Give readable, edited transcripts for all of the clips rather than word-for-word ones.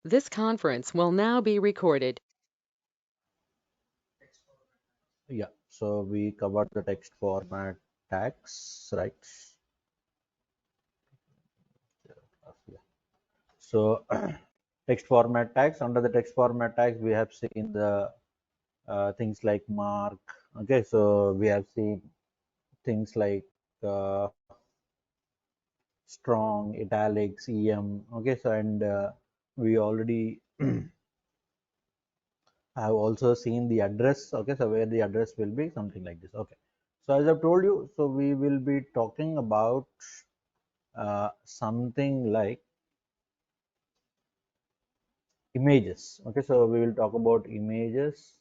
This conference will now be recorded. Yeah, so we covered the text format tags, right? Yeah. So text format tags, under the text format tags, we have seen the things like mark. Okay, so we have seen things like uh, strong, italics, em. Okay, so and we already have also seen the address. Okay, so where the address will be something like this. Okay, so as I've told you, so we will be talking about something like images. Okay, so we will talk about images.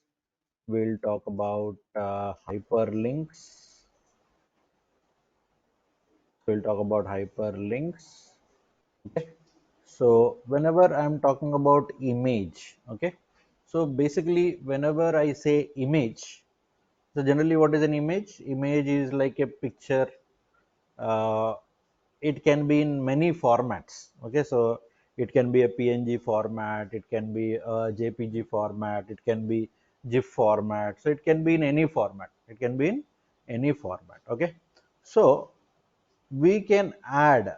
We'll talk about hyperlinks. We'll talk about hyperlinks. Okay, so whenever I'm talking about image, okay, so basically whenever I say image, so generally what is an image? Image is like a picture. uh, it can be in many formats. Okay, so it can be a png format, it can be a jpg format, it can be gif format, so it can be in any format, it can be in any format. Okay, so we can add,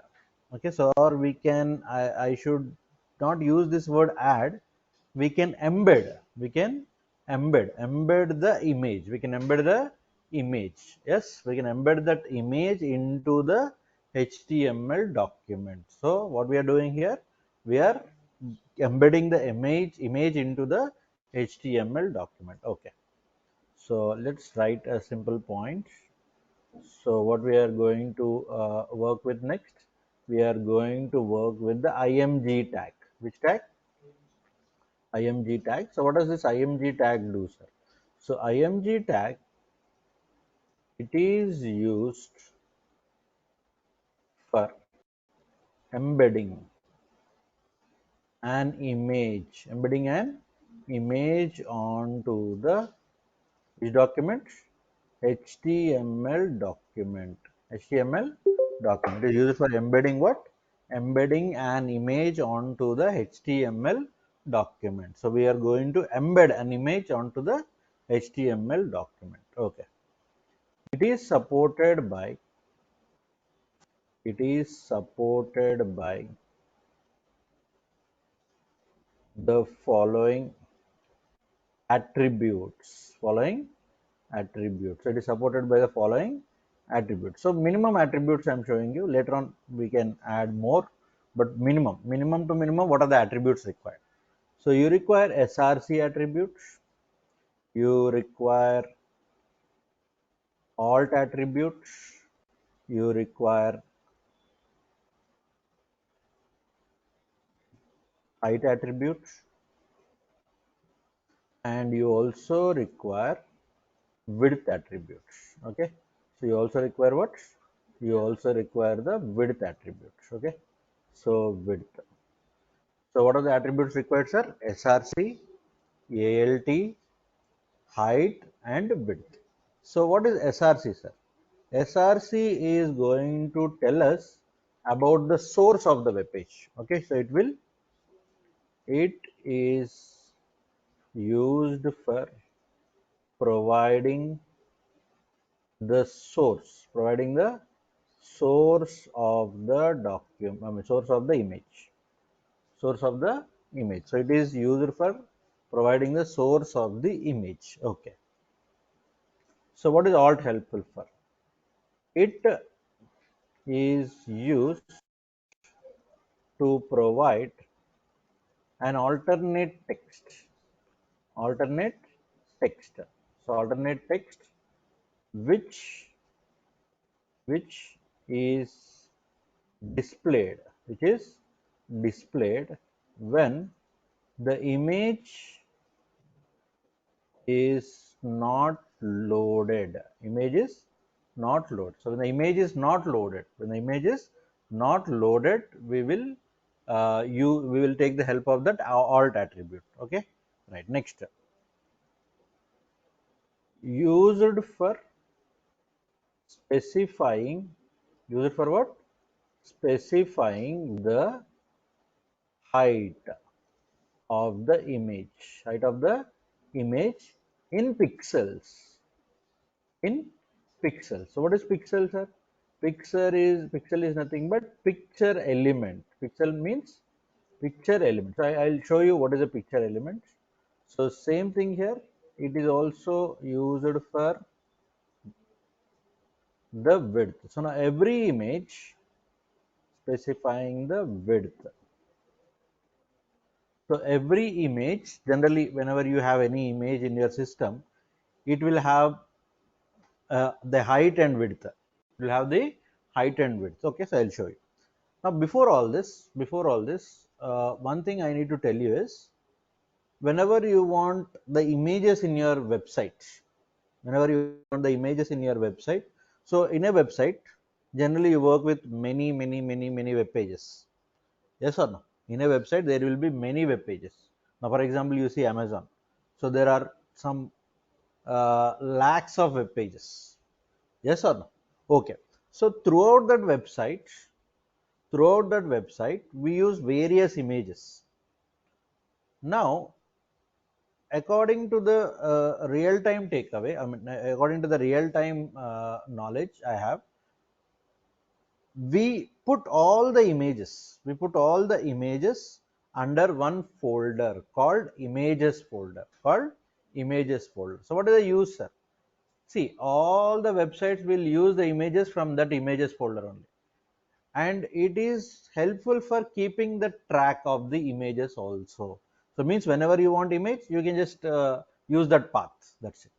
okay, so or we can, I should not use this word add, we can embed, we can embed the image, we can embed the image, yes, we can embed that image into the html document. So what we are doing here, we are embedding the image into the html document. Okay, so let's write a simple point. So what we are going to work with next, we are going to work with the img tag. Which tag? Img tag. So what does this img tag do, sir? So img tag, it is used for embedding embedding an image onto the which document? HTML document. HTML document is used for embedding what? Embedding an image onto the HTML document. So we are going to embed an image onto the HTML document. Okay. It is supported by the following attributes. So it is supported by the following attributes. So minimum attributes I'm showing you. Later on we can add more, but minimum to minimum, what are the attributes required? So you require src attributes, you require alt attributes, you require height attributes, and you also require width attributes. Okay, so you also require what? You also require the width attributes. Okay, so width. So what are the attributes required, sir? src, alt, height, and width. So what is src, sir? src is going to tell us about the source of the web page. Okay, so it is used for providing providing the source of the document, I mean source of the image. Source of the image. So it is used for providing the source of the image. Okay. So what is alt helpful for? It is used to provide an alternate text. So alternate text which which is displayed, which is displayed when the image is not loaded. Image is not loaded. So when the image is not loaded, we will we will take the help of that alt attribute. Okay, right. Next, used for specifying, used for what? Specifying the height. of the image, height of the image in pixels, in pixels. So what is pixel, sir? Pixel is nothing but picture element. Pixel means picture element. So I'll show you what is a picture element. So same thing here. It is also used for the width. So now every image specifying the width. So every image, generally whenever you have any image in your system, it will have the height and width. It will have the height and width. Okay, so I'll show you. Now before all this, one thing I need to tell you is whenever you want the images in your website, whenever you want the images in your website, so in a website, generally you work with many web pages. Yes or no? In a website, there will be many web pages. Now, for example, you see Amazon. So there are some lakhs of web pages. Yes or no? Okay. So throughout that website, we use various images. Now, according to the real-time takeaway, I mean, according to the real-time knowledge I have, we put all the images under one folder called images folder. So what is the use, sir? See, all the websites will use the images from that images folder only, and it is helpful for keeping the track of the images also. So means whenever you want image, you can just use that path. That's it.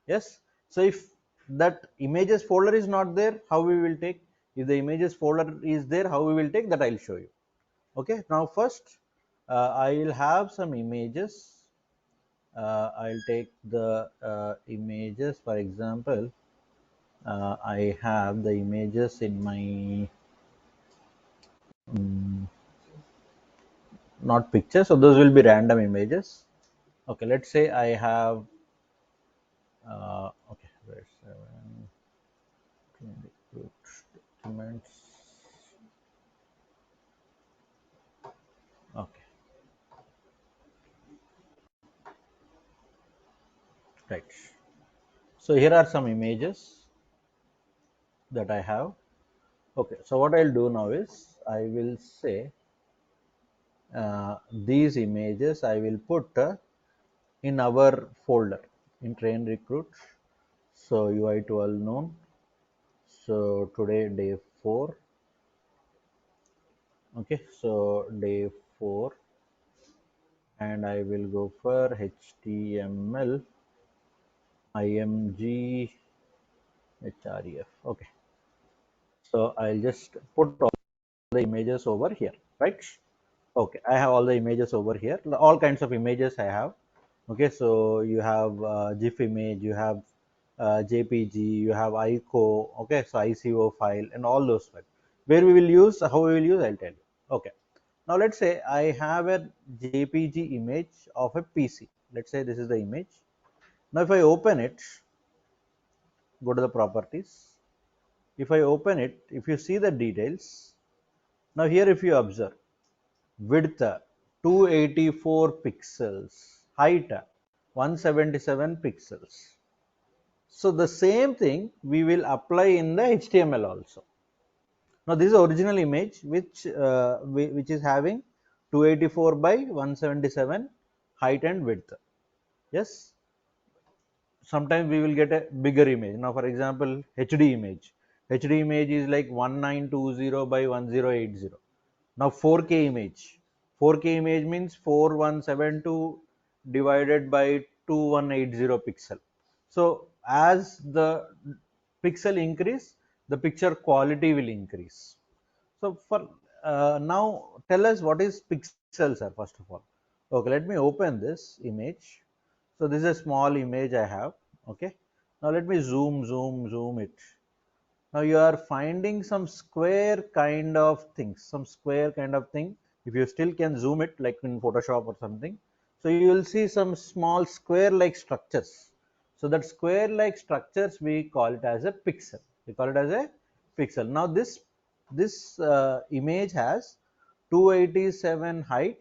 Yes. So if that images folder is not there, how we will take? If the images folder is there, how we will take? That I'll show you. Okay. Now first, I will have some images. I'll take the images. For example, I have the images in my not pictures. So those will be random images. Okay. Let's say I have. Okay. Where's 7 documents? Okay. Right. So here are some images that I have. Okay, so what I'll do now is I will say these images I will put in our folder in train recruit. So UI12 known. So today day 4. Okay, so day 4, and I will go for HTML IMG href. Okay, so I'll just put all the images over here, right? Okay, I have all the images over here, all kinds of images I have. Okay, so you have GIF image, you have JPG, you have ICO, okay, so ICO file, and all those files. Where we will use, how we will use, I'll tell you. Okay, now let's say I have a JPG image of a PC. Let's say this is the image. Now if I open it, go to the properties. If I open it, if you see the details, now here if you observe, width 284 pixels, height 177 pixels. So the same thing we will apply in the HTML also. Now this is the original image which is having 284 by 177 height and width. Yes, sometimes we will get a bigger image. Now for example, hd image is like 1920 by 1080. Now 4K image means 4172 divided by 2180 pixel. So as the pixel increase, the picture quality will increase. So for now, tell us what is pixels are first of all. Okay, let me open this image. So this is a small image I have. Okay, now let me zoom it. Now you are finding some square kind of things, some square kind of thing. If you still can zoom it like in Photoshop or something, so you will see some small square like structures. So that square like structures we call it as a pixel. We call it as a pixel. Now this image has 287 height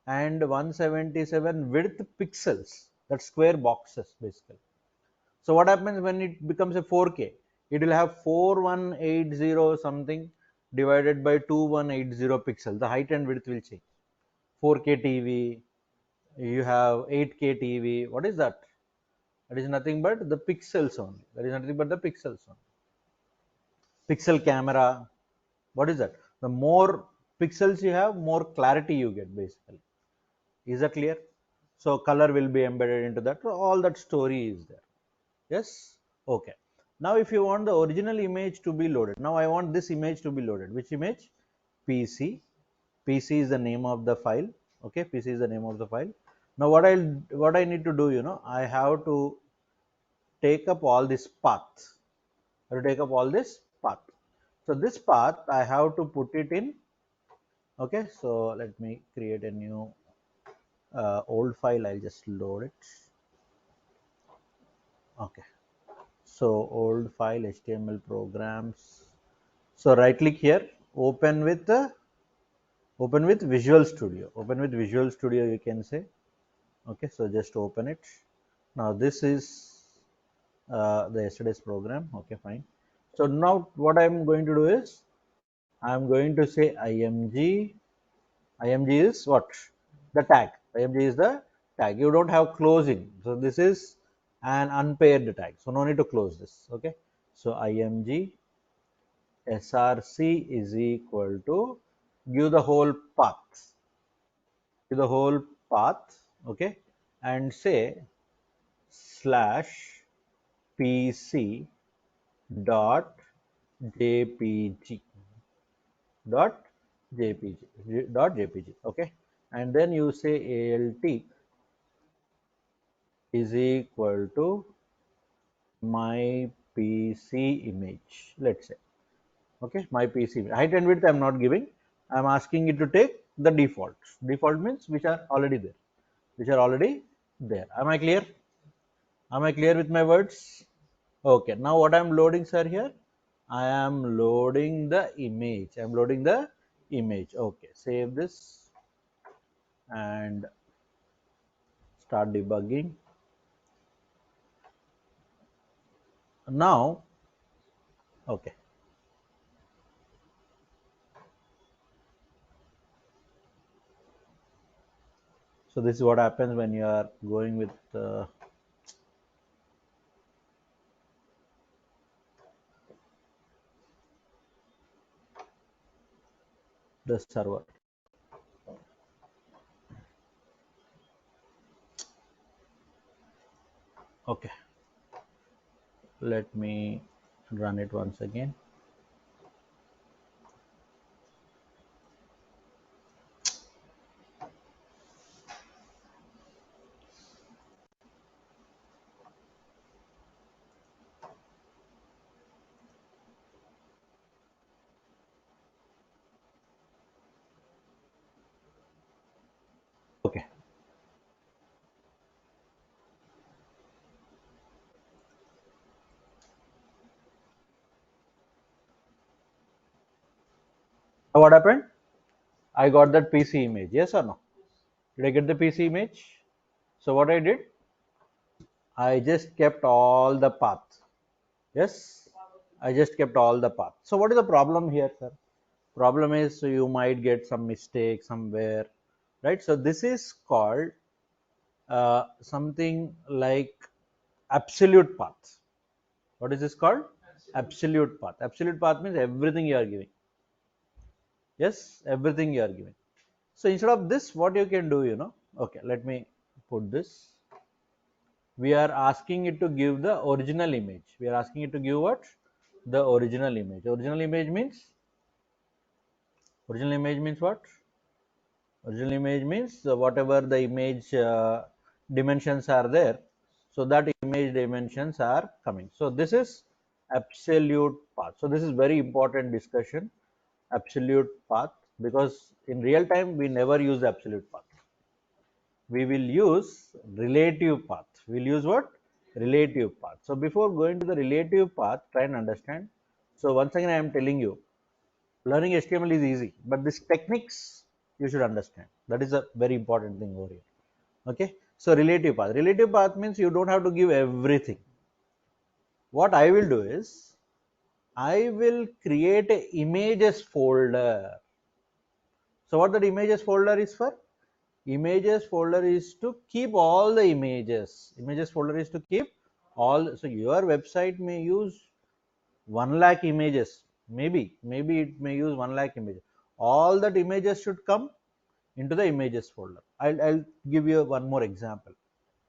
and 177 width pixels, that's square boxes basically. So what happens when it becomes a 4K? It will have 4180 something divided by 2180 pixels. The height and width will change. 4K TV, you have 8K TV. What is that? That is nothing but the pixels only. That is nothing but the pixels only. Pixel camera. What is that? The more pixels you have, more clarity you get basically. Is that clear? So color will be embedded into that. So all that story is there. Yes. Okay. Now if you want the original image to be loaded, now I want this image to be loaded. Which image? PC. PC is the name of the file. Okay, PC is the name of the file. Now what I need to do, I have to take up all this path. I have to take up all this path. So this path I have to put it in. Okay, so let me create a new old file. I'll just load it. Okay, so old file HTML programs. So right click here, open with Visual Studio. Open with Visual Studio, you can say. Okay, so just open it. Now this is the yesterday's program. Okay, fine. So now what I'm going to do is I'm going to say img. Img is what? The tag. Img is the tag. You don't have closing. So this is an unpaired tag. So no need to close this. Okay. So img src is equal to, give the whole path. Give the whole path. Okay. And say slash pc dot jpg dot jpg. Okay, and then you say alt is equal to my pc image, let's say. Okay, my pc image. Height and width I'm not giving, I'm asking it to take the default means which are already there, am I clear? Am I clear with my words? Okay, now what I'm loading, sir, here? I am loading the image. I'm loading the image. Okay, save this and start debugging. Now, okay. So this is what happens when you are going with the server. Okay, let me run it once again. Okay. Now what happened? I got that PC image. Yes or no? Did I get the PC image? So what I did? I just kept all the path. Yes, I just kept all the path. So what is the problem here, sir? Problem is, so you might get some mistake somewhere, right? So this is called something like absolute path. What is this called? Absolute path. Absolute path means everything you are giving. Yes, everything you are giving. So instead of this, what you can do, okay, let me put this. We are asking it to give the original image. We are asking it to give what? The original image. Original image means what? Original image means whatever the image dimensions are there, so that image dimensions are coming. So this is absolute path. So this is very important discussion, absolute path, because in real time we never use absolute path. We will use relative path. We'll use what? Relative path. So before going to the relative path, try and understand. So once again I am telling you, learning HTML is easy, but these techniques you should understand. That is a very important thing over here. Okay, so relative path means you don't have to give everything. What I will do is I will create a images folder. So what that images folder is for? Images folder is to keep all the images. Images folder is to keep all. So your website may use 1 lakh images. Maybe it may use 1 lakh images. All that images should come into the images folder. I'll give you one more example.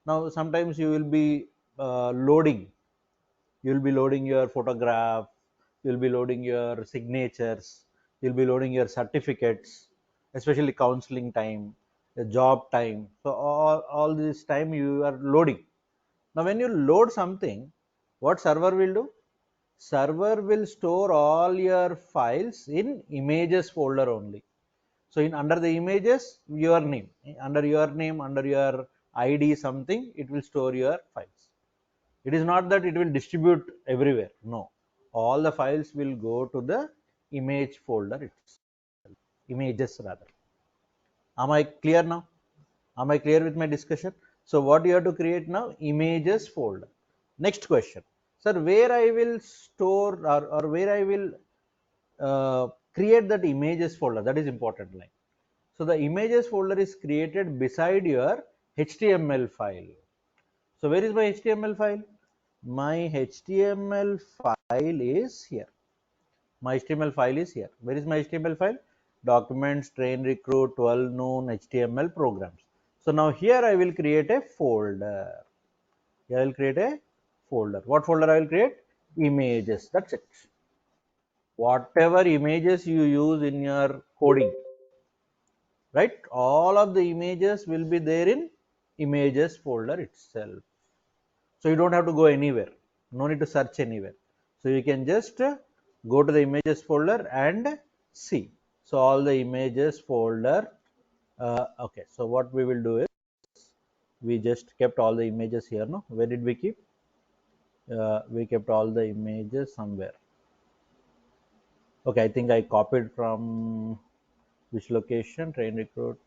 Now sometimes you will be loading. You'll be loading your photograph. You'll be loading your signatures. You'll be loading your certificates, especially counseling time, the job time. So all this time you are loading. Now when you load something, what server will do? Server will store all your files in images folder only. So in under the images, your name, under your name, under your ID something, it will store your files. It is not that it will distribute everywhere. No, all the files will go to the image folder itself. Images rather. Am I clear now? Am I clear with my discussion? So what you have to create now? Images folder. Next question. Sir, where I will store or where I will create that images folder? That is important line. So the images folder is created beside your HTML file. So where is my HTML file? My HTML file is here. My HTML file is here. Where is my HTML file? Documents, train recruit, 12 noon, HTML programs. So now here I will create a folder. Here I will create a folder. What folder I will create? Images. That's it. Whatever images you use in your coding, right? All of the images will be there in images folder itself. So you don't have to go anywhere. No need to search anywhere. So you can just go to the images folder and see. So all the images folder. Okay. So what we will do is we just kept all the images here. No, where did we keep? We kept all the images somewhere. Okay, I think I copied from which location? Train recruit.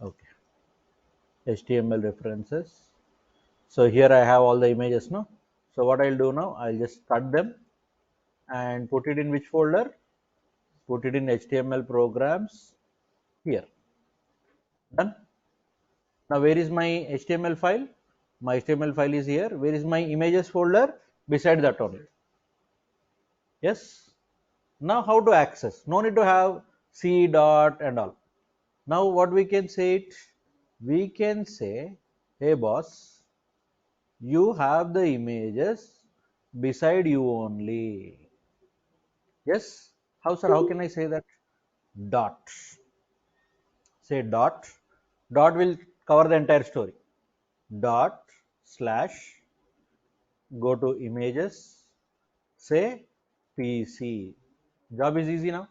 Okay, HTML references. So here I have all the images. No, so what I'll do now? I'll just cut them and put it in which folder? Put it in HTML programs here. Done. Now where is my HTML file? My HTML file is here. Where is my images folder? Beside that only. Yes. Now how to access? No need to have C dot and all. Now what we can say it? We can say, hey boss, you have the images beside you only. Yes. How sir? How can I say that? Dot. Say dot. Dot will cover the entire story. Dot slash go to images. Say PC. Job is easy now.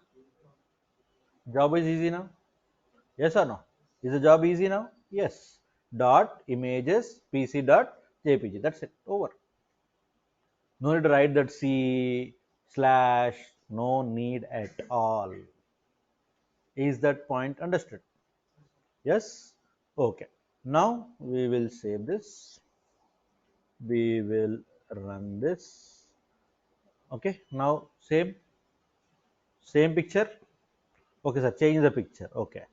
Job is easy now. Yes or no? Is the job easy now? Yes. Dot images PC dot JPG. That's it. Over. No need to write that C slash. No need at all. Is that point understood? Yes. Okay. Now we will save this. We will run this. Okay. Now same picture. Okay, sir. Change the picture. Okay.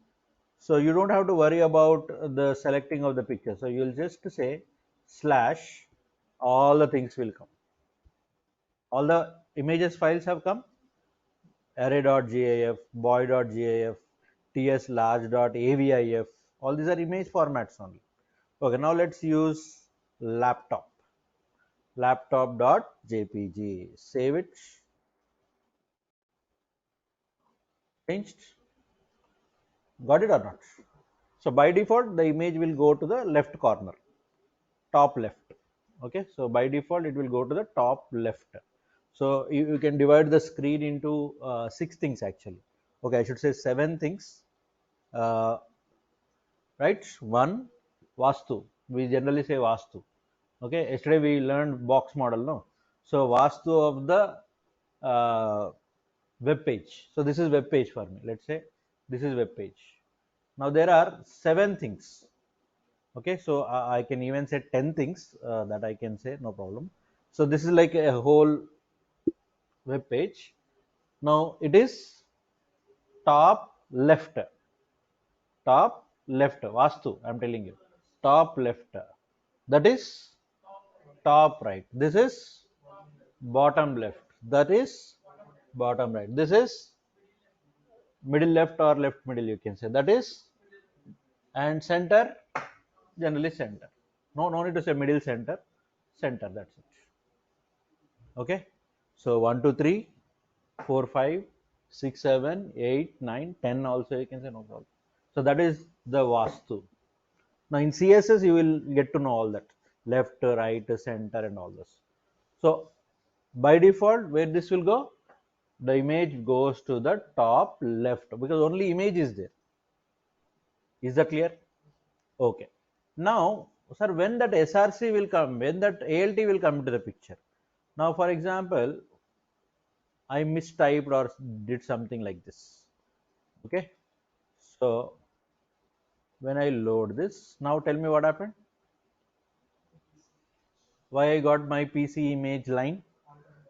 So you don't have to worry about the selecting of the picture. So you'll just say slash, all the things will come. All the images files have come. Array.gif, boy.gif, tslarge.avif. All these are image formats only. Okay, now let's use laptop. Laptop.jpg. Save it. Changed. Got it or not? So by default, the image will go to the left corner, top left. Okay, so by default it will go to the top left. So you can divide the screen into 6 things actually. Okay, I should say 7 things. uh, right? One, vastu. We generally say vastu. Okay, yesterday we learned box model, no? So vastu of the web page. So this is web page for me. Let's say this is web page. Now there are 7 things. Okay, so I can even say 10 things that I can say, no problem. So this is like a whole web page. Now it is top left, top left, Vastu, I'm telling you, top left. That is top right. This is bottom left. That is bottom right. This is middle left or left middle, you can say. That is, and center, generally center. No, no need to say middle center, center. That's it. Okay. So 1, 2, 3, 4, 5, 6, 7, 8, 9, 10 also you can say, no problem. So that is the Vastu. Now in CSS you will get to know all that, left, right, center and all this. So by default where this will go, the image goes to the top left because only image is there. Is that clear? Okay. Now, sir, when that SRC will come, when that ALT will come into the picture. Now, for example, I mistyped or did something like this. Okay. So when I load this, now tell me what happened. Why I got my PC image line?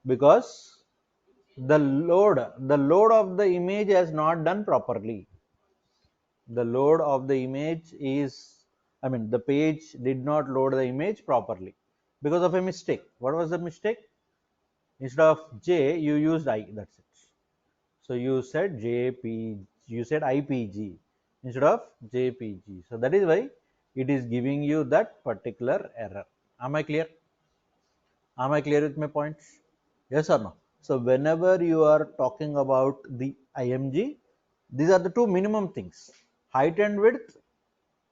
Because the load of the image has not done properly. The load of the image is, I mean, the page did not load the image properly because of a mistake. What was the mistake? Instead of J, you used I. That's it. So you said JP, you said IPG instead of JPG. So that is why it is giving you that particular error. Am I clear? Am I clear with my points? Yes or no? So whenever you are talking about the IMG, these are the two minimum things: height and width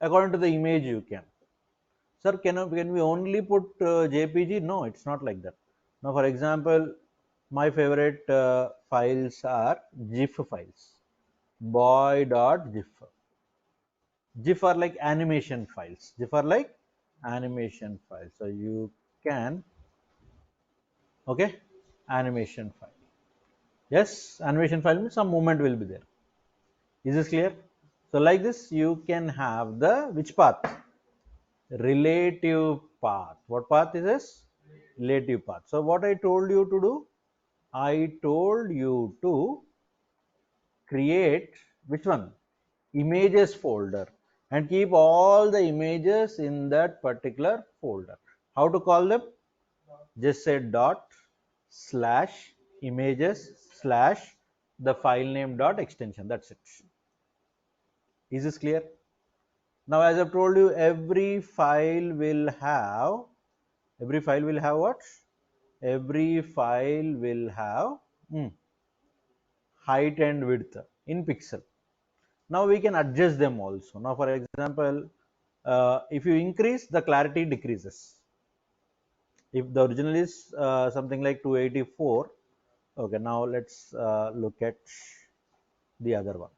according to the image you can. Sir, can we only put JPG? No, it's not like that. Now, for example, my favorite files are GIF files. Boy.gif. GIF are like animation files. GIF are like animation files. So you can, okay, animation file. Yes, animation file means some movement will be there. Is this clear? So like this, you can have the which path? Relative path. What path is this? Relative path. So what I told you to do? I told you to create which one? Images folder and keep all the images in that particular folder. How to call them? Just say dot slash images slash the file name dot extension. That's it. Is this clear? Now, as I've told you, every file will have what? Every file will have height and width in pixel. Now we can adjust them also. Now, for example, if you increase, the clarity decreases. If the original is something like 284, okay, now let's look at the other one.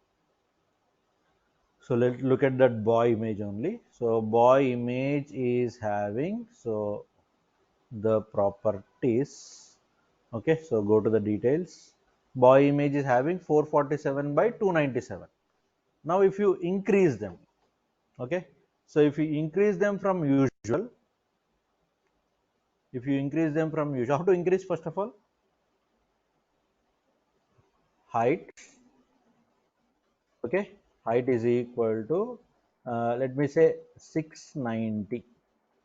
So let's look at that boy image only. So boy image is having, so the properties, okay, so go to the details. Boy image is having 447 by 297. Now if you increase them, okay, so if you increase them from usual, how to increase? First of all, height, okay, height is equal to let me say 690,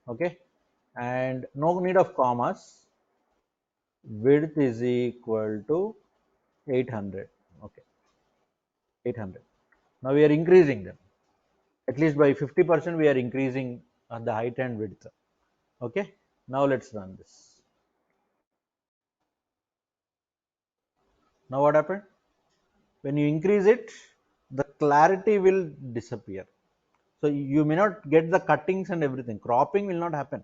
okay, and no need of commas. Width is equal to 800, okay, 800. Now we are increasing them, at least by 50% we are increasing the height and width. Okay, now let's run this. Now what happened? When you increase it, the clarity will disappear. So you may not get the cuttings and everything. Cropping will not happen.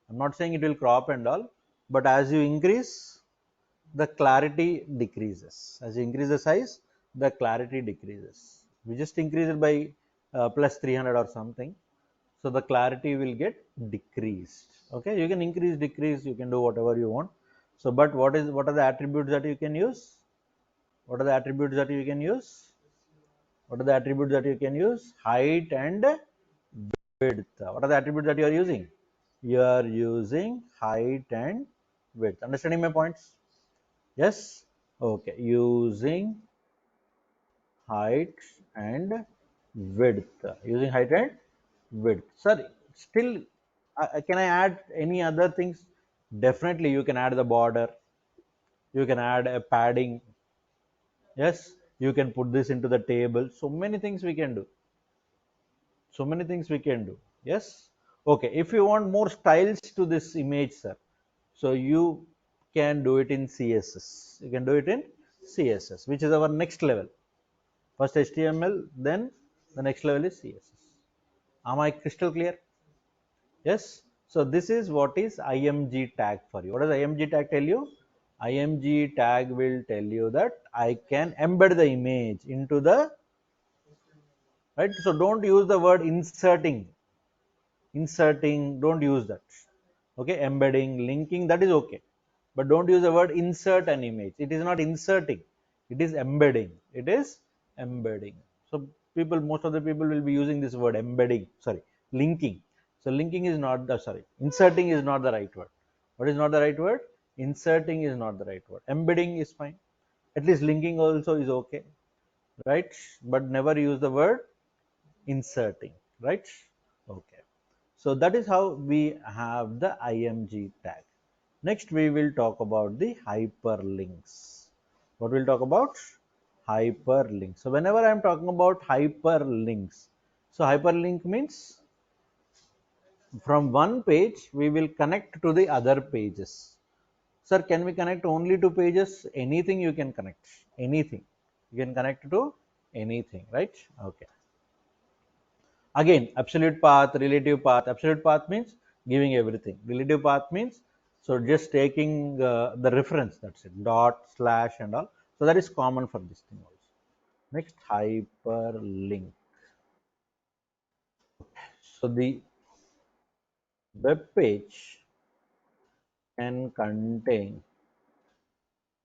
I'm not saying it will crop and all, but as you increase, the clarity decreases. As you increase the size, the clarity decreases. We just increase it by plus 300 or something, so the clarity will get decreased. Okay, you can increase, decrease, you can do whatever you want. So but what are the attributes that you can use? What are the attributes that you can use? What are the attributes that you can use? Height and width. What are the attributes that you are using? You are using height and width. Understanding my points? Yes? Okay. Using height and width. Using height and width. Sir, still, can I add any other things? Definitely, you can add the border. You can add a padding. Yes, you can put this into the table. So many things we can do. So many things we can do. Yes. Okay, if you want more styles to this image, sir, so you can do it in css. You can do it in css, which is our next level. First html, then the next level is css. Am I crystal clear? Yes. So this is what is img tag for you. What does img tag tell you? Img tag will tell you that I can embed the image into the, right. So don't use the word inserting, don't use that. Okay, embedding, linking, that is okay, but don't use the word insert an image. It is not inserting, it is embedding. It is embedding. So people, most of the people will be using this word embedding, sorry, linking. So linking is not the, sorry, inserting is not the right word. What is not the right word? Inserting is not the right word. Embedding is fine. At least linking also is okay, right? But never use the word inserting, right? Okay. So that is how we have the img tag. Next we will talk about the hyperlinks. What we'll talk about? Hyperlinks. So whenever I am talking about hyperlinks, so hyperlink means from one page we will connect to the other pages. Sir, can we connect only to pages? Anything you can connect. Anything you can connect to anything, right? Okay. Again, absolute path, relative path. Absolute path means giving everything. Relative path means, so just taking the reference, that's it, dot, slash and all. So that is common for this thing also. Next, hyperlink. So the web page can contain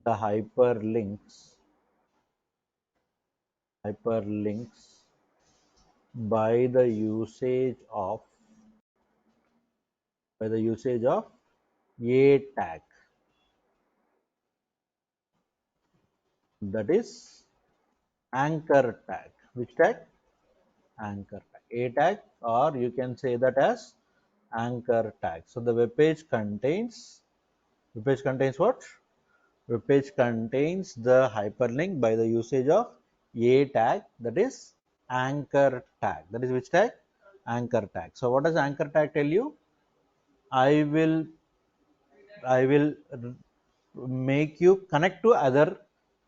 the hyperlinks by the usage of a tag, that is anchor tag. Which tag? Anchor tag. A tag, or you can say that as anchor tag. So the web page contains what? Web page contains the hyperlink by the usage of a tag, that is anchor tag. That is which tag? Anchor tag. So what does anchor tag tell you? I will I will make you connect to other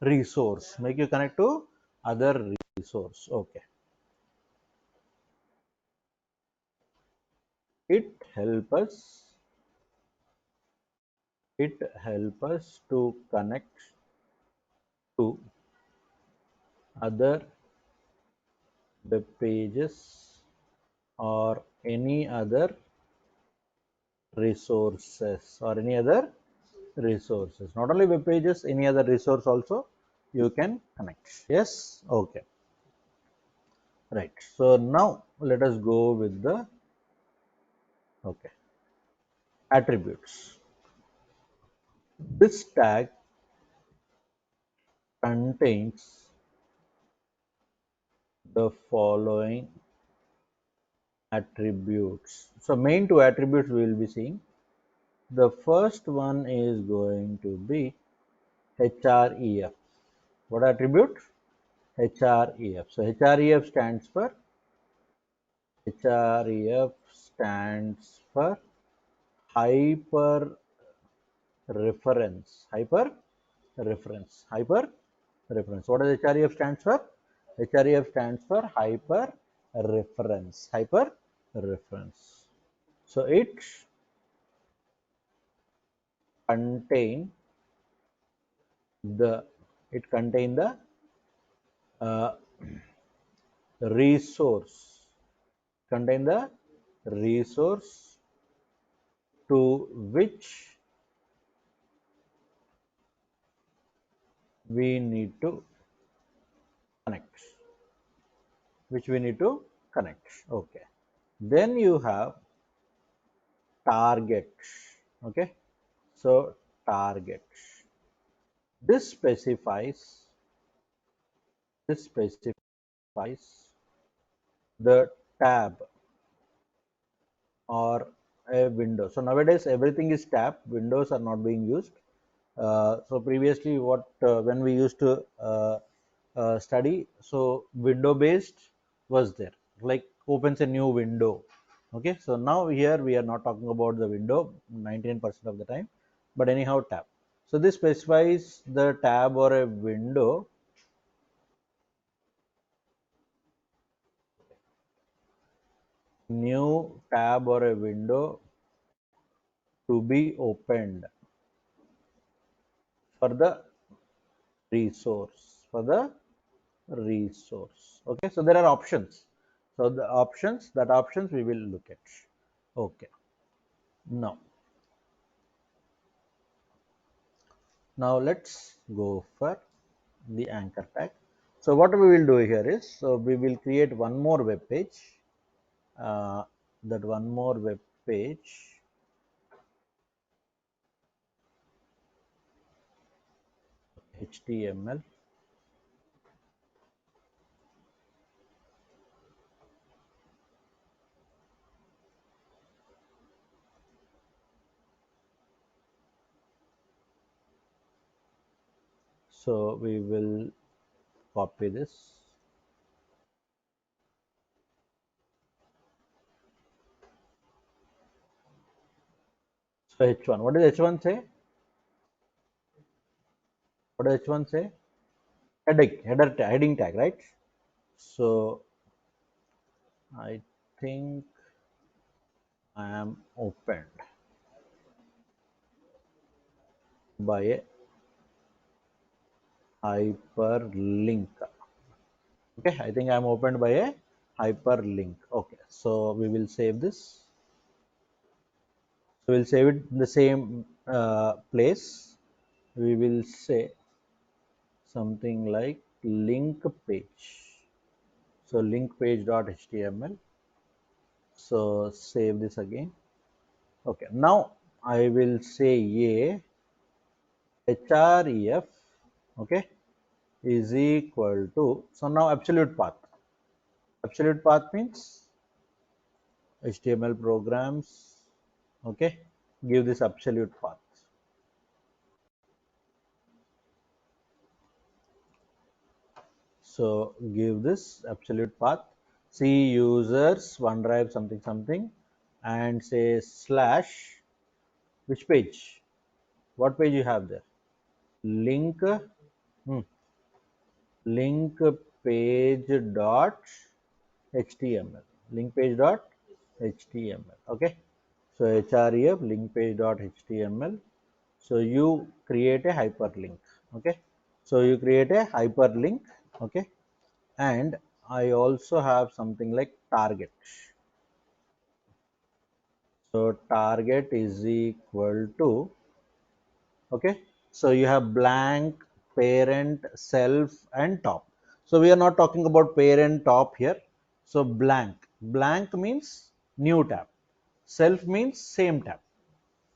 resource. Make you connect to other resource. Okay. It help us to connect to other web pages or any other resources. Not only web pages, any other resource also you can connect. Yes. Okay. Right. So now let us go with the, okay, attributes. This tag contains the following attributes. So main two attributes we will be seeing. The first one is going to be href. What attribute? href. So href stands for hyper reference. Hyper reference. What does href stands for? Href stands for hyper reference. Hyper reference. So contain the it contain the uh, resource contain the resource to which we need to connect. which we need to connect. Okay. Then you have target. Okay. So target. This specifies this specifies the tab or a window. So nowadays everything is tab. Windows are not being used. So previously, when we used to study, so window based was there, like opens a new window. Okay, so now here we are not talking about the window 99% of the time, but anyhow tab. So this specifies the tab or a window, new tab or a window to be opened for the resource. Okay, so there are options. So the options we will look at. Okay, now let's go for the anchor tag. So what we will do here is, so we will create one more web page. uh, that one more web page, HTML. So we will copy this. So H1, what does H1 say? What does H1 say? Heading tag, right? So I think I am opened by a hyperlink. Okay, I think I'm opened by a hyperlink. Okay, so we will save this. So we'll save it in the same place. We will say something like link page. So link page.html. So save this again. Okay, now I will say a href. Okay, is equal to, so now absolute path. Absolute path means HTML programs. Okay, give this absolute path. So give this absolute path. See users OneDrive something something, and say slash which page? What page you have there? Link hmm, link page dot html. Link page dot html. Okay. So href link page dot html. So you create a hyperlink. Okay. So you create a hyperlink. Okay. And I also have something like target. So target is equal to, okay, so you have blank, parent, self and top. So we are not talking about parent top here. So blank means new tab, self means same tab,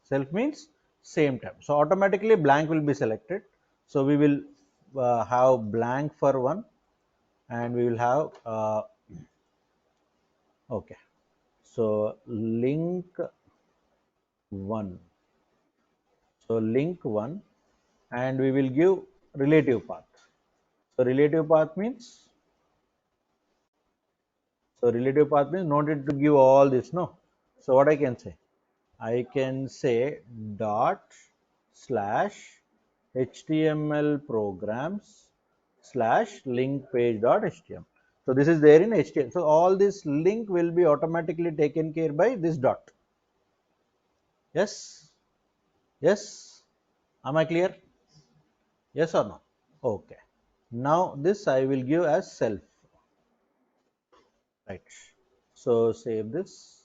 self means same tab. So automatically blank will be selected. So we will have blank for one, and we will have okay, so link one. So link one, and we will give relative path. So relative path means, no need to give all this, no. So what I can say? I can say dot slash HTML programs slash link page dot HTML. So this is there in HTML. So all this link will be automatically taken care by this dot. Yes, yes. Am I clear? Yes or no? Okay. Now this I will give as self. Right. So save this,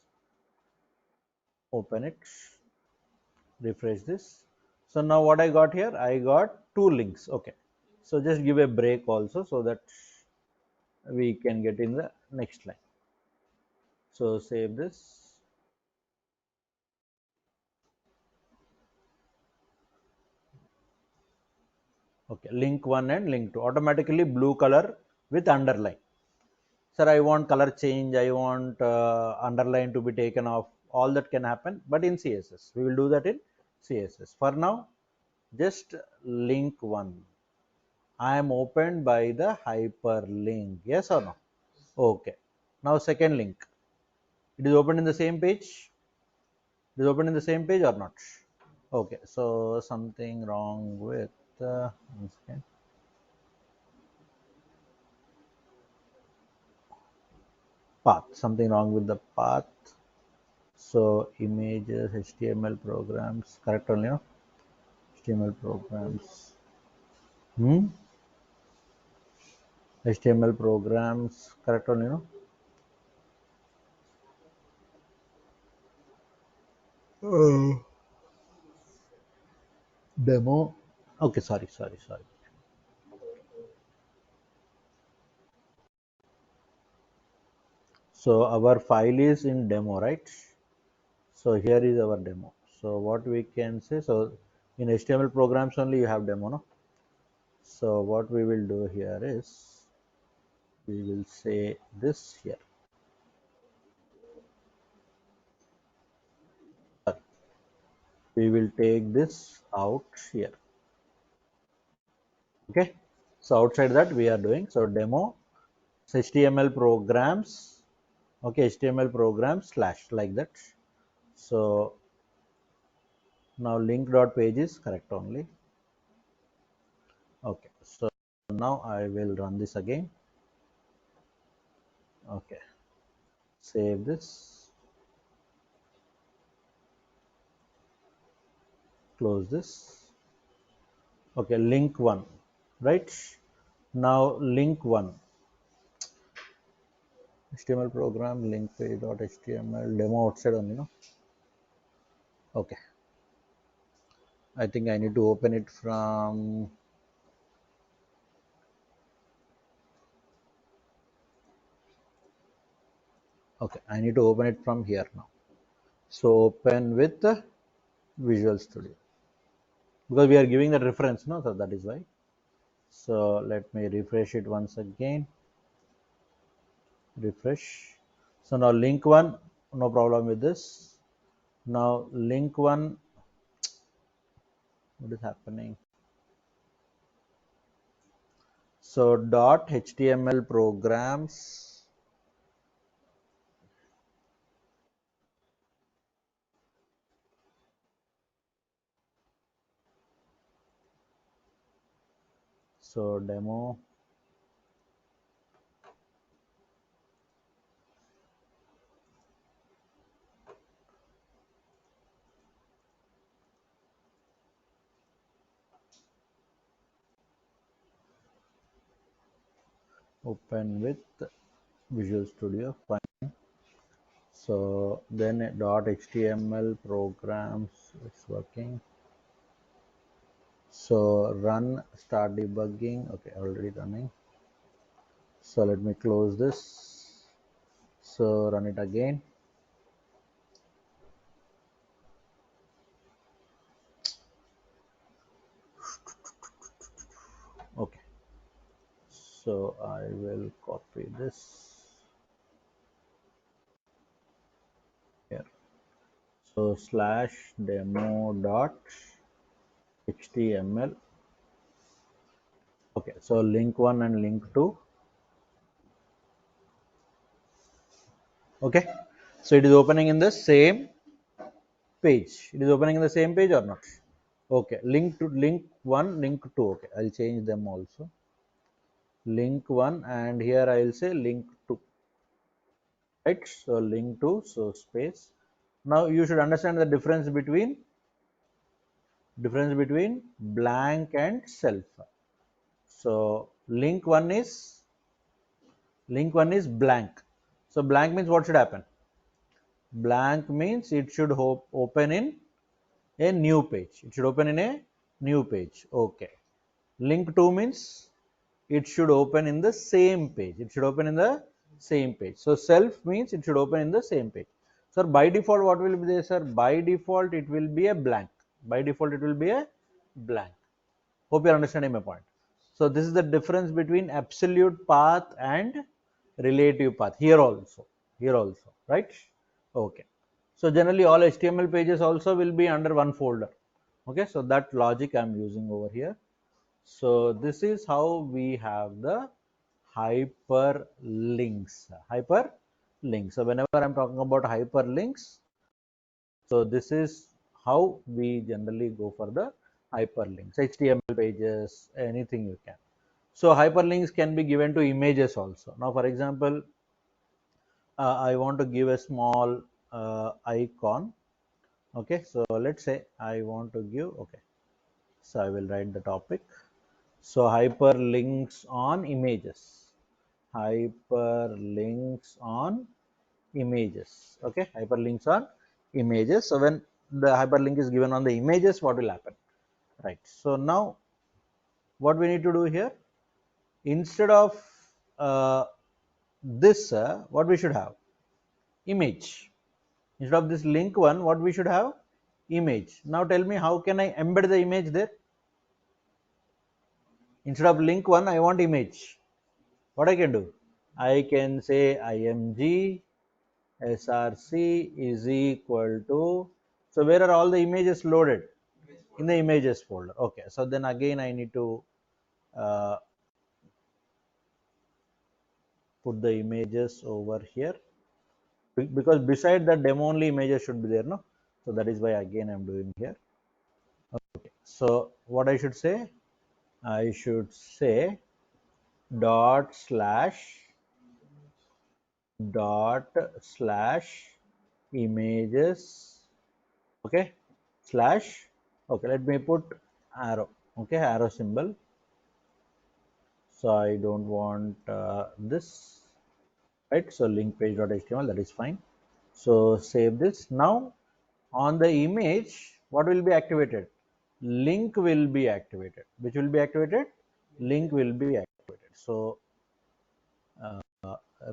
open it, refresh this. So now what I got here? I got two links. Okay. So just give a break also, so that we can get in the next line. So save this. Okay, link 1 and link 2 automatically blue color with underline. Sir, I want color change, I want underline to be taken off. All that can happen, but in CSS we will do that in CSS. For now, just link 1. I am opened by the hyperlink. Yes or no? Okay. Now second link. It is opened in the same page. It is opened in the same page or not? Okay. So something wrong with one second. Path. Something wrong with the path. So images, HTML programs. Correct only, no? HTML programs. Hmm? HTML programs. Correct only, no? Demo. Okay. Sorry. So our file is in demo, right? So here is our demo. So what we can say, so in HTML programs only you have demo, no? So what we will do here is we will say this here. We will take this out here. Okay. So outside that we are doing so demo HTML programs. Okay, HTML programs slash like that. So now link dot page is correct only. Okay. So now I will run this again. Okay. Save this. Close this. Okay, link 1, right? Now link 1, HTML program link page.html demo outside only, no? Okay, I think I need to open it from, okay, I need to open it from here now. So open with the Visual Studio because we are giving the reference, no? So that is why. So let me refresh it once again. Refresh. So now link 1, no problem with this. Now link 1, what is happening? So dot HTML programs. So demo open with Visual Studio. Fine. So then dot HTML programs it's working. So run start debugging. Okay, already running. So let me close this. So run it again. Okay. So I will copy this here. So slash demo dot HTML. Okay. So link 1 and link 2. Okay. So it is opening in the same page. It is opening in the same page or not? Okay. Link to link 1, link 2. Okay. I'll change them also. Link 1 and here I'll say link 2. Right. So link 2. So space. Now you should understand the difference between blank and self. So link 1 is blank. So blank means what should happen? Blank means it should open in a new page. It should open in a new page. Okay. Link 2 means it should open in the same page. It should open in the same page. So self means it should open in the same page. So by default, what will be there, sir? By default, it will be a blank. By default, it will be a blank. Hope you're understanding my point. So this is the difference between absolute path and relative path. Here also, right? Okay. So generally all HTML pages also will be under one folder. Okay, so that logic I'm using over here. So this is how we have the hyperlinks. Hyperlinks. So whenever I'm talking about hyperlinks, so this is how we generally go for the hyperlinks, HTML pages, anything you can. So hyperlinks can be given to images also. Now, for example, I want to give a small icon. Okay, so let's say I want to give. Okay, so I will write the topic. So hyperlinks on images. Hyperlinks on images. Okay, hyperlinks on images. So when the hyperlink is given on the images, what will happen? Right. So now what we need to do here, instead of uh, this, what we should have? Image. Instead of this link one, what we should have? Image. Now tell me, how can I embed the image there? Instead of link one, I want image. What I can do? I can say img src is equal to, so where are all the images loaded? In the images folder. Okay, so then again I need to uh, put the images over here, because beside the demo only images should be there, no? So that is why again I'm doing here. Okay, so what I should say? I should say dot slash images. Okay, slash. Okay, let me put arrow. Okay, arrow symbol. So I don't want this, right? So link page.html, that is fine. So save this. Now on the image, what will be activated? Link will be activated. Which will be activated? Link will be activated. So uh,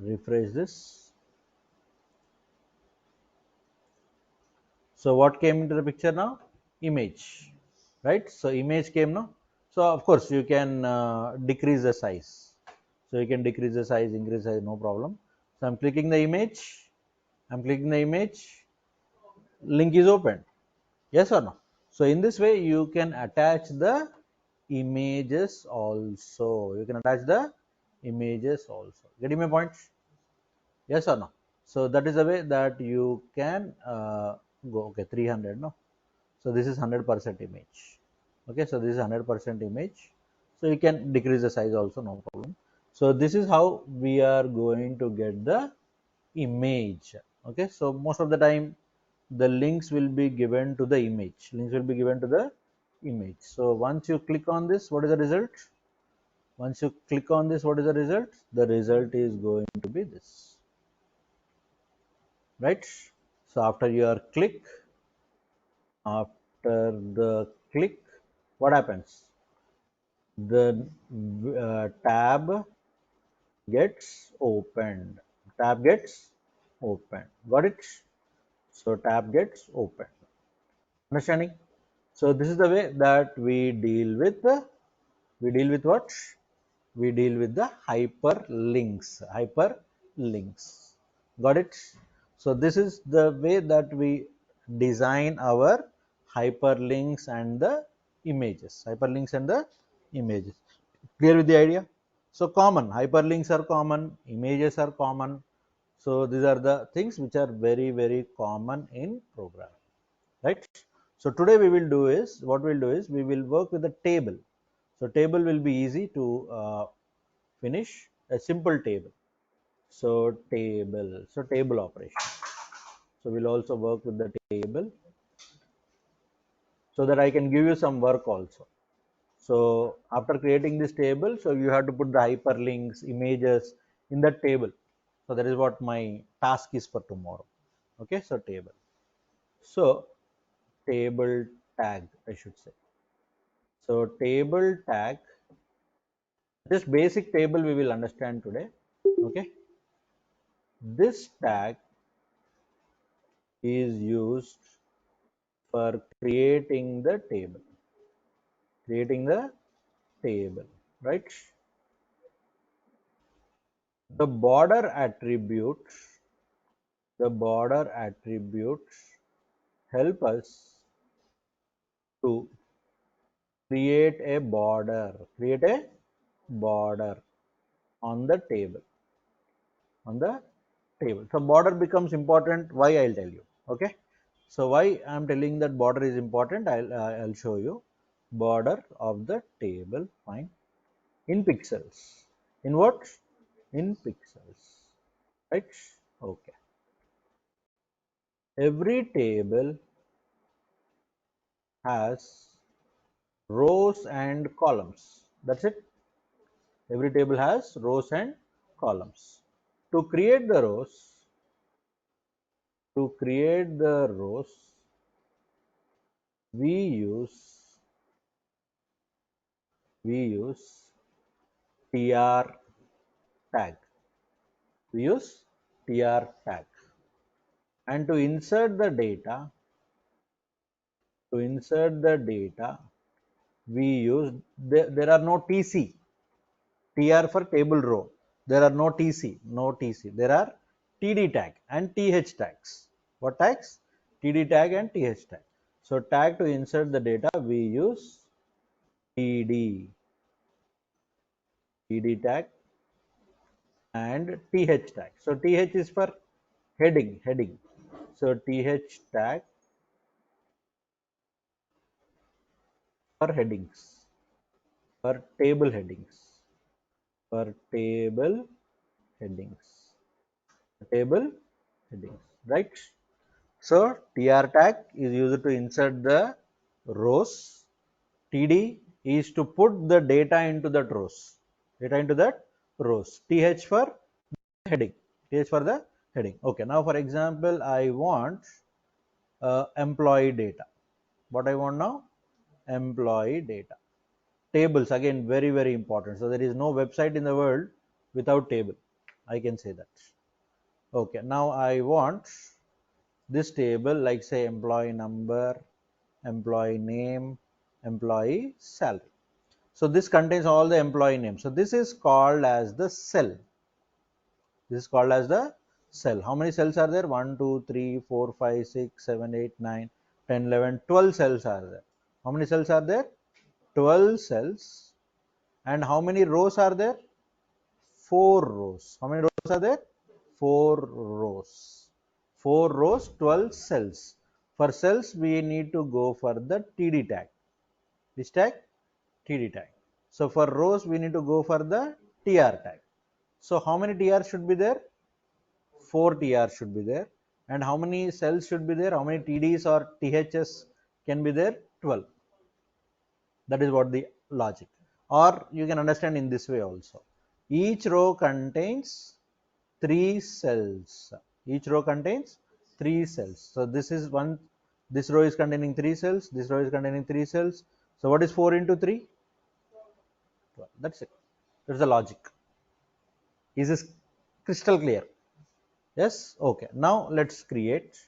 refresh this. So what came into the picture now? Image, right? So image came now. So of course you can decrease the size. So you can decrease the size, increase the size, no problem. So I'm clicking the image. I'm clicking the image. Link is opened. Yes or no? So in this way you can attach the images also. You can attach the images also. Getting my point? Yes or no? So that is the way that you can go. Okay, 300, no? So this is 100% image. Okay, so this is 100% image. So you can decrease the size also, no problem. So this is how we are going to get the image. Okay, so most of the time the links will be given to the image. Links will be given to the image. So once you click on this, what is the result? Once you click on this, what is the result? The result is going to be this, right? So after your click, after the click, what happens? The tab gets opened. Tab gets opened. Got it? So tab gets opened. Understanding? So this is the way that we deal with the, we deal with what? We deal with the hyperlinks. Hyperlinks. Got it? So this is the way that we design our hyperlinks and the images. Hyperlinks and the images. Clear with the idea? So common, hyperlinks are common, images are common. So these are the things which are very common in programming, right? So today we will do is, what we'll do is, we will work with a table. So table will be easy to finish, a simple table. So table, so table operation. So we'll also work with the table so that I can give you some work also. So after creating this table, so you have to put the hyperlinks, images in that table. So that is what my task is for tomorrow. Okay, so table. So table tag, I should say. So table tag This basic table we will understand today. Okay, this tag is used for creating the table, right? The border attributes, the border attributes help us to create a border on the table, on the table. So border becomes important. Why? I'll tell you. Okay. So why I'm telling that border is important? I'll show you. Border of the table. Fine. In pixels. In what? In pixels. Right. Okay. Every table has rows and columns. That's it. Every table has rows and columns. To create the rows, to create the rows, we use we use tr tag. We use tr tag. And to insert the data, we use there are no tc. TR for table row. There are no TC, no TC. There are TD tag and TH tags. What tags? TD tag and TH tag. So tag to insert the data, we use TD, TD tag and TH tag. So TH is for heading. So TH tag for headings, for table headings, for headings, table headings, right? So tr tag is used to insert the rows. Td is to put the data into that rows. Data into that rows. Th for heading. Th for the heading. Okay. Now, for example, I want employee data. What I want now? Employee data. Tables again very important. So there is no website in the world without table. I can say that. Okay. Now I want this table, like say employee number, employee name, employee salary. So this contains all the employee names. So this is called as the cell. This is called as the cell. How many cells are there? 1, 2, 3, 4, 5, 6, 7, 8, 9, 10, 11, 12 cells are there. How many cells are there? 12 cells. And how many rows are there? 4 rows. How many rows are there? 4 rows. 4 rows, 12 cells. For cells, we need to go for the TD tag. Which tag? TD tag. So for rows, we need to go for the TR tag. So how many TR should be there? 4 TR should be there. And how many cells should be there? How many TDs or THs can be there? 12. That is what the logic. Or you can understand in this way also. Each row contains 3 cells. Each row contains 3 cells. So this is one, this row is containing 3 cells, this row is containing 3 cells. So what is 4 into 3? 12. That's it. That's the logic. Is this crystal clear? Yes? Okay. Now let's create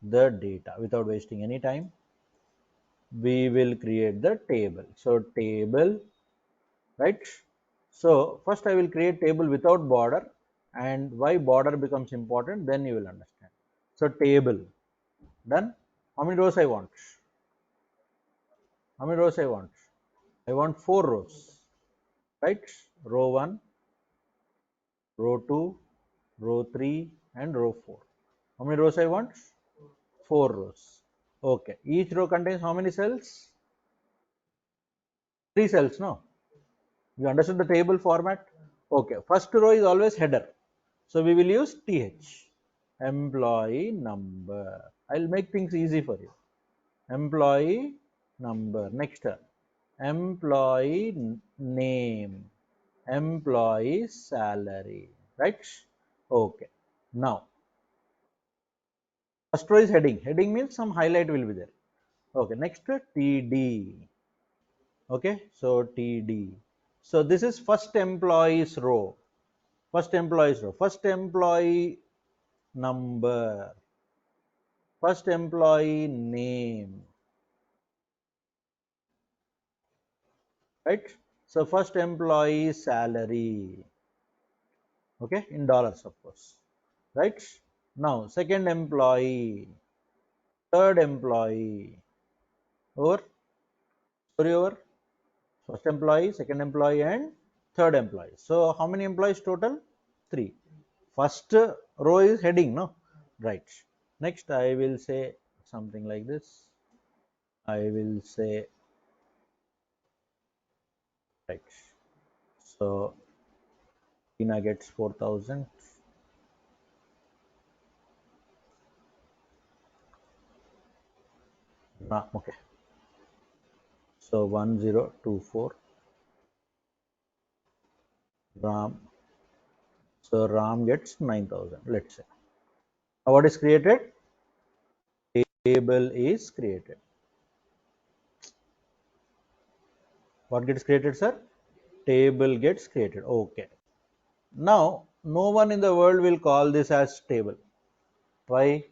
the data without wasting any time. We will create the table. So table, right? So first I will create table without border, and why border becomes important, then you will understand. So table done. How many rows I want? How many rows I want? I want 4 rows, right? Row 1, row 2, row 3 and row 4. How many rows I want? 4 rows. Okay. Each row contains how many cells? 3 cells, no? You understood the table format? Okay. First row is always header. So we will use TH. Employee number. I'll make things easy for you. Employee number. Next term. Employee name. Employee salary. Right? Okay. Now, first row is heading. Heading means some highlight will be there. Okay. Next, TD. Okay. So TD. So this is first employee's row. First employee's row. First employee number. First employee name. Right? So first employee salary. Okay, in dollars of course. Right? Now second employee, third employee. Over. Story over. First employee, second employee, and third employee. So how many employees total? Three. First row is heading, no? Right. Next, I will say something like this. I will say, right. So Tina gets 4,000. Okay. So 1024. Ram. So Ram gets 9,000. Let's say. Now what is created? Table is created. What gets created, sir? Table gets created. Okay. Now, no one in the world will call this as table. Why?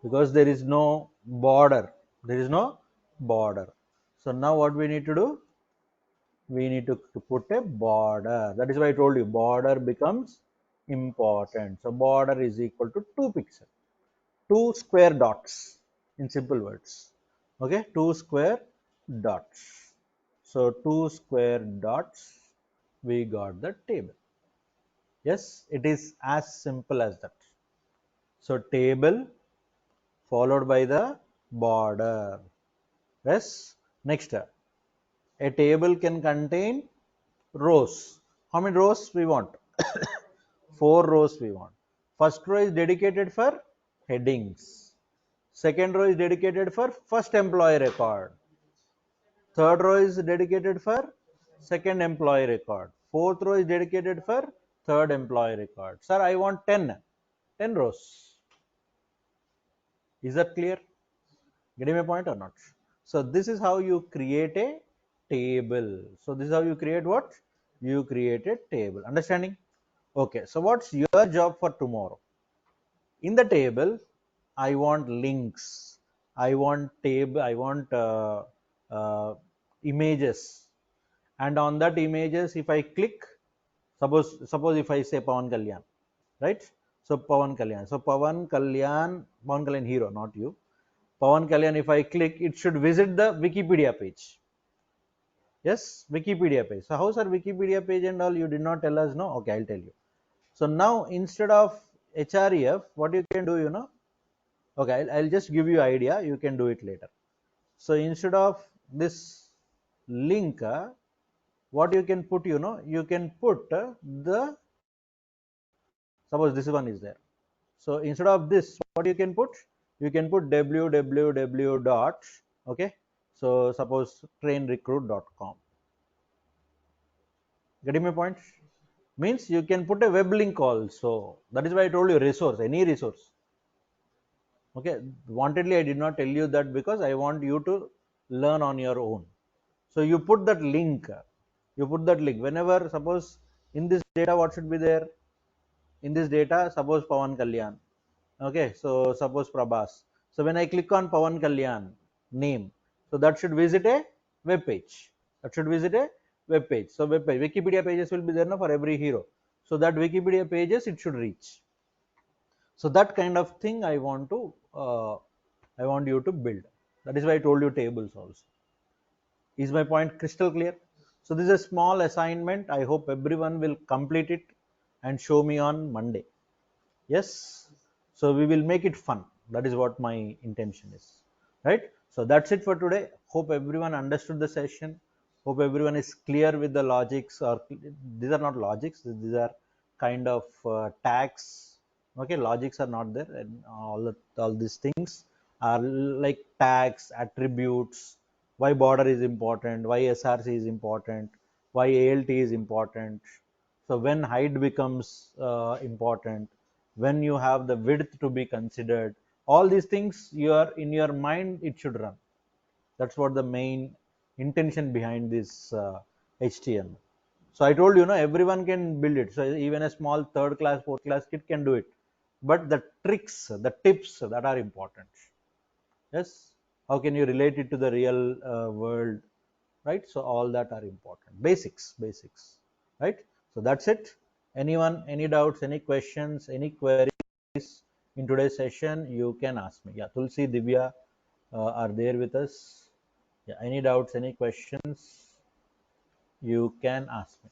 Because there is no border. There is no border. So now what we need to do? We need to put a border. That is why I told you border becomes important. So border is equal to 2 pixels. 2 square dots in simple words. Okay, 2 square dots. So 2 square dots, we got the table. Yes, it is as simple as that. So table followed by the border. Yes. Next, a table can contain rows. How many rows we want? 4 rows we want. First row is dedicated for headings. Second row is dedicated for first employee record. Third row is dedicated for second employee record. Fourth row is dedicated for third employee record. Sir, I want 10 rows. Is that clear? Getting my point or not? So this is how you create a table. So this is how you create what? You create a table. Understanding? Okay. So what's your job for tomorrow? In the table, I want links. I want table. I want images. And on that images, if I click, suppose if I say Pawan Kalyan, right? So Pawan Kalyan. So Pawan Kalyan hero, not you. Pawan Kalyan, if I click, it should visit the Wikipedia page. Yes, Wikipedia page. So how's our Wikipedia page and all? You did not tell us, no? Okay, I'll tell you. So now instead of href, what you can do, okay, I'll just give you idea. You can do it later. So instead of this link, what you can put, you can put the, suppose this one is there. So instead of this, what you can put? You can put www dot, okay. So suppose trainrecruit.com. Getting my point? Means you can put a web link also. That is why I told you resource, any resource. Okay, wantedly I did not tell you that because I want you to learn on your own. So you put that link. You put that link. Whenever, suppose in this data, what should be there? In this data, suppose Pawan Kalyan. Okay, so suppose Prabhas. So when I click on Pawan Kalyan name, so that should visit a web page. That should visit a web page. So web page, Wikipedia pages will be there now for every hero. So that Wikipedia pages it should reach. So that kind of thing I want you to build. That is why I told you tables also. Is my point crystal clear? So this is a small assignment. I hope everyone will complete it and show me on Monday. Yes. So we will make it fun. That is what my intention is. Right. So that's it for today. Hope everyone understood the session. Hope everyone is clear with the logics, or these are not logics. These are kind of tags. Okay, logics are not there, and all these things are like tags, attributes. Why border is important? Why SRC is important? Why ALT is important? So when height becomes important, when you have the width to be considered, all these things you are in your mind it should run. That's what the main intention behind this HTML. So I told you, everyone can build it. So even a small third class, fourth class kid can do it. But the tricks, the tips that are important. Yes. How can you relate it to the real world, right? So all that are important. Basics, right? So that's it. Anyone, any doubts, any questions, any queries in today's session, you can ask me. Yeah, Tulsi, Divya are there with us. Yeah, any doubts, any questions, you can ask me.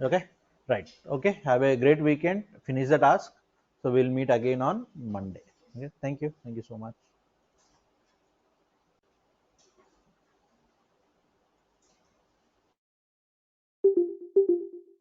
Okay, right. Okay, have a great weekend. Finish the task. So we'll meet again on Monday. Okay, thank you so much.